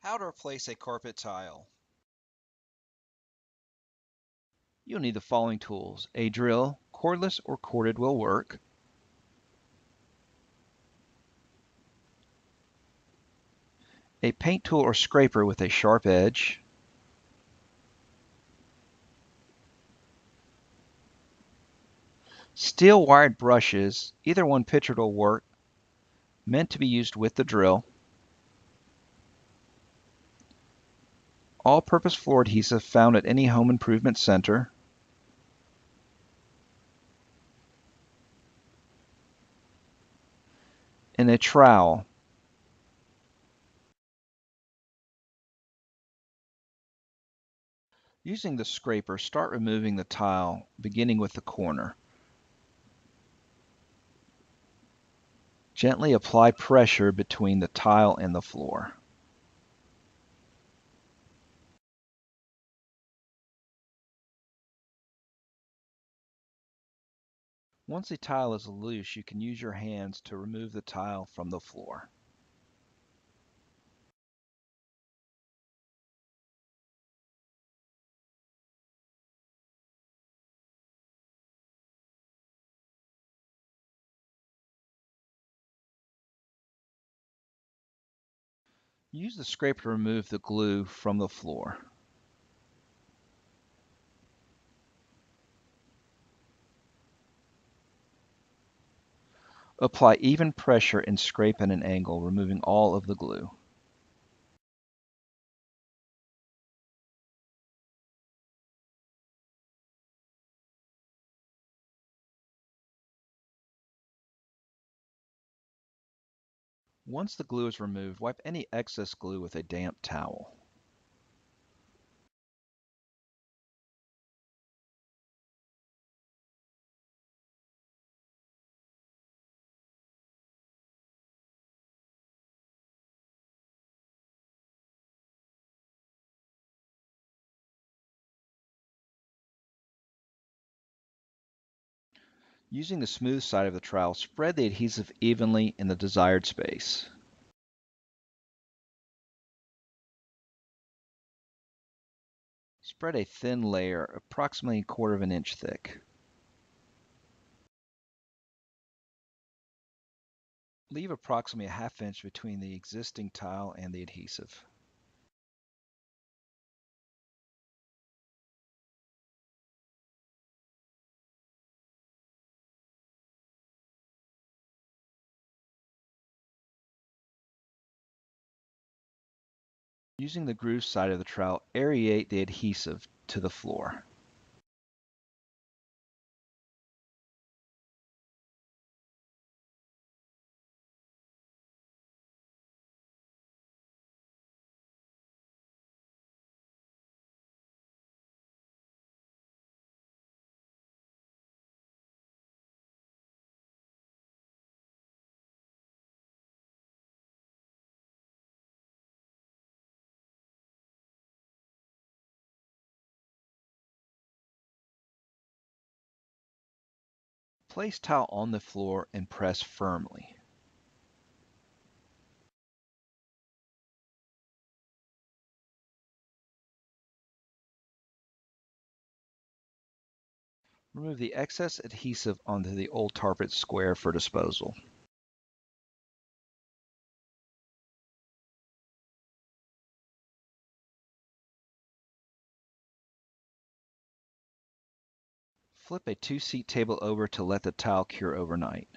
How to replace a carpet tile. You'll need the following tools. A drill, cordless or corded will work. A paint tool or scraper with a sharp edge. Steel wired brushes, either one pitched will work, meant to be used with the drill. All-purpose floor adhesive found at any home improvement center. And a trowel. Using the scraper, start removing the tile, beginning with the corner. Gently apply pressure between the tile and the floor. Once the tile is loose, you can use your hands to remove the tile from the floor. Use the scraper to remove the glue from the floor. Apply even pressure and scrape at an angle, removing all of the glue. Once the glue is removed, wipe any excess glue with a damp towel. Using the smooth side of the trowel, spread the adhesive evenly in the desired space. Spread a thin layer, approximately 1/4 of an inch thick. Leave approximately a 1/2 inch between the existing tile and the adhesive. Using the groove side of the trowel, aerate the adhesive to the floor. Place towel on the floor and press firmly. Remove the excess adhesive onto the old target square for disposal. Flip a 2-seat table over to let the towel cure overnight.